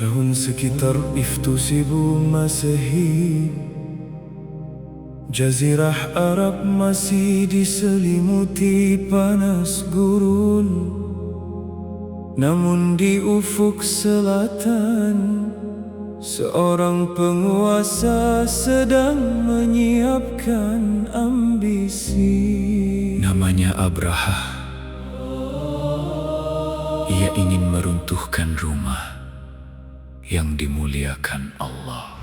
Tahun sekitar iftusibu Masehi, Jazirah Arab masih diselimuti panas gurun. Namun di ufuk selatan, seorang penguasa sedang menyiapkan ambisi. Namanya Abraha. Ia ingin meruntuhkan rumah yang dimuliakan Allah.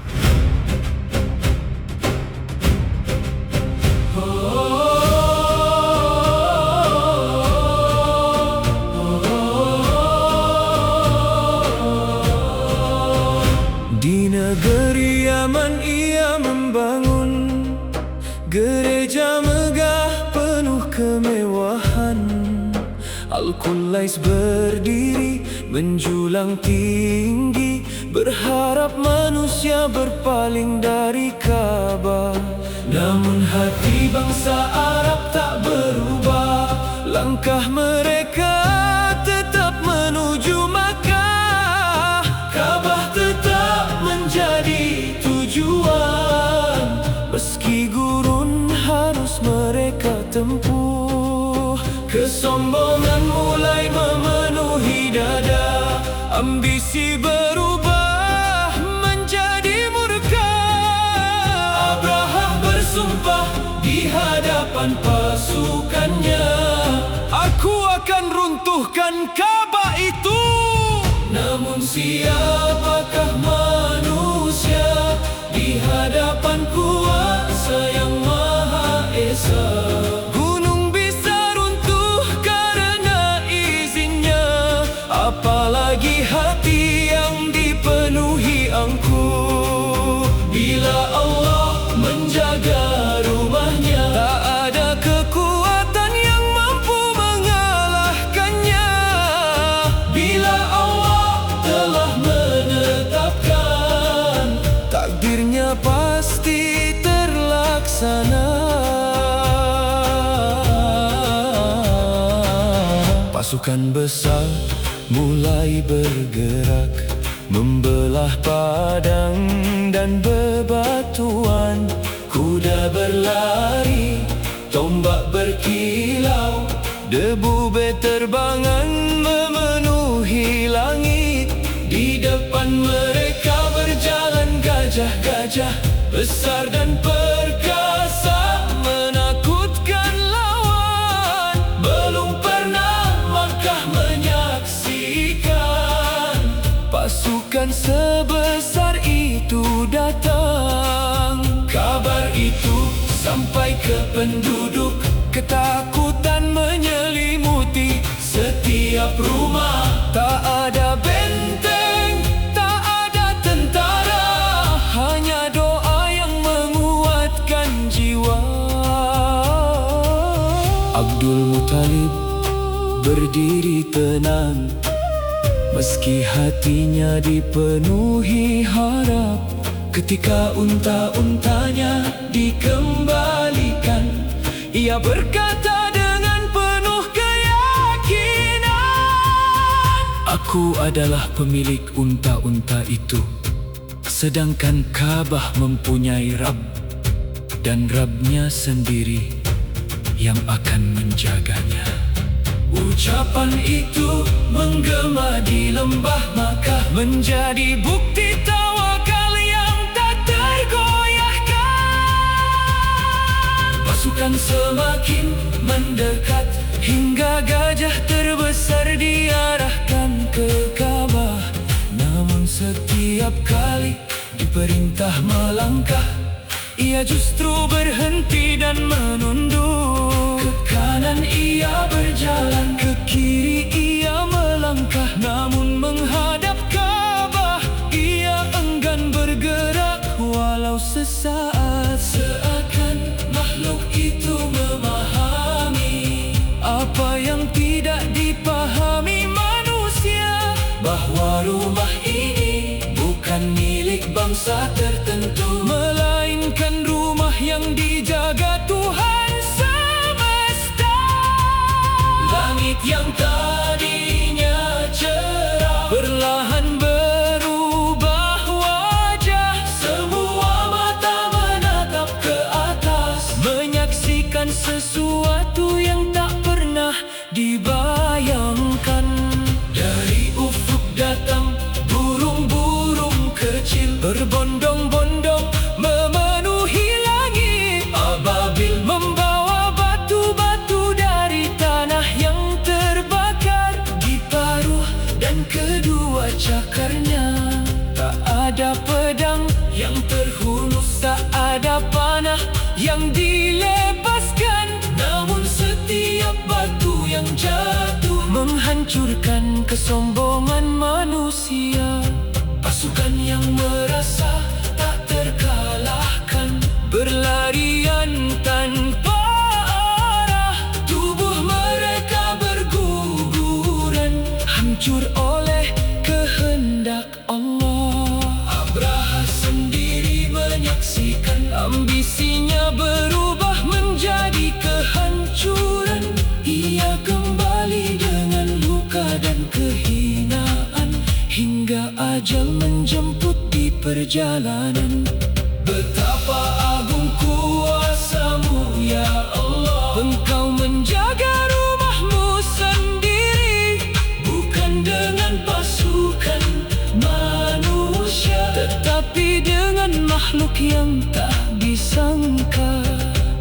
Di negeri Yaman ia membangun gereja megah penuh kemewahan. Al-Qulais berdiri menjulang tinggi, berharap manusia berpaling dari Ka'bah. Namun hati bangsa Arab tak berubah, langkah mereka tetap menuju Makkah. Ka'bah tetap menjadi tujuan, meski gurun harus mereka tempuh. Kesombongan mulai memenuhi dada, ambisi berubah menjadi murka. Abraha bersumpah di hadapan pasukannya, aku akan runtuhkan Ka'bah itu. Namun siapakah manusia di hadapan kuasa yang Maha Esa? Gunung bisa runtuh karena izinnya, apalagi hati yang dipenuhi angkuh. Bila Allah menjaga rumahnya, tak ada kekuatan yang mampu mengalahkannya. Bila Allah telah menetapkan, takdirnya pasti terlaksana. Pasukan besar mulai bergerak, membelah padang dan bebatuan. Kuda berlari, tombak berkilau, debu beterbangan memenuhi langit. Di depan mereka berjalan gajah-gajah besar dan perkasa, menakutkan lawan. Belum pernah Makkah menyaksikan pasukan sebesar itu datang. Kabar itu sampai ke penduduk, ketakutan menyelimuti setiap rumah. Tak ada benteng, tak ada tentara, hanya doa yang menguatkan jiwa. Abdul Muttalib berdiri tenang, meski hatinya dipenuhi harap. Ketika unta-untanya dikembalikan, ia berkata dengan penuh keyakinan, aku adalah pemilik unta-unta itu, sedangkan Ka'bah mempunyai Rabb, dan Rabbnya sendiri yang akan menjaganya. Ucapan itu menggema di lembah Makkah, menjadi bukti tawakal yang tak tergoyahkan. Pasukan semakin mendekat, hingga gajah terbesar diarahkan ke Ka'bah. Namun setiap kali diperintah melangkah, ia justru berhenti dan menunduk. Ke kanan ia berjalan, ke kiri ia melangkah, namun menghadap Ka'bah ia enggan bergerak walau sesaat. Seakan makhluk itu memahami apa yang tidak dipahami manusia, bahwa rumah ini bukan milik bangsa tertentu, melainkan rumah yang dijaga Tuhan semesta. Langit yang tadinya cerah perlahan berubah berbondong-bondong memenuhi langit. Ababil membawa batu-batu dari tanah yang terbakar di paruh dan kedua cakarnya. Tak ada pedang yang terhunus, tak ada panah yang dilepaskan. Namun setiap batu yang jatuh menghancurkan kesombongan manusia. Pasukan yang merasa tak terkalahkan berlarian tanpa arah. Tubuh mereka berguguran, hancur oleh kehendak Allah. Abraha sendiri menyaksikan ambisinya berubah menjadi kehancuran. Ia kembali dengan luka dan kehinaan hingga ajal menjemput di perjalanan. Betapa agung kuasa-Mu ya Allah, Engkau menjaga rumah-Mu sendiri, bukan dengan pasukan manusia, tetapi dengan makhluk yang tak disangka.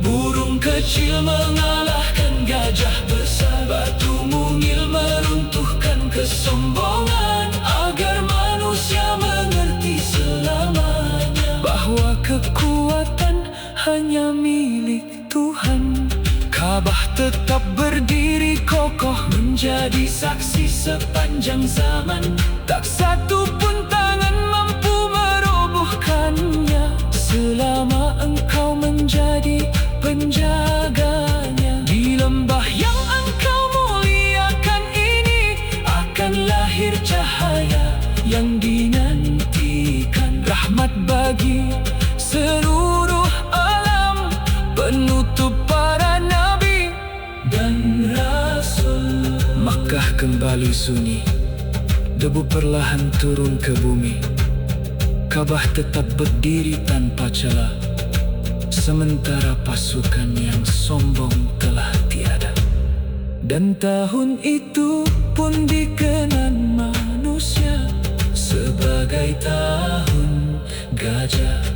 Burung kecil mengalahkan gajah besar, batu mungil meruntuhkan kesombongan, agar manusia mengerti selamanya bahwa kekuatan hanya milik Tuhan. Ka'bah tetap berdiri kokoh menjadi saksi sepanjang zaman. Tak satu pun tangan mampu merobohkannya selama Engkau menjadi penjaganya. Di lembah yang Engkau muliakan ini akan lahir cahaya yang dinantikan, rahmat bagi seluruh alam, penutup para nabi dan rasul. Makkah kembali sunyi, debu perlahan turun ke bumi. Ka'bah tetap berdiri tanpa celah, sementara pasukan yang sombong telah tiada. Dan tahun itu pun dikenang manusia sebagai tahun gajah.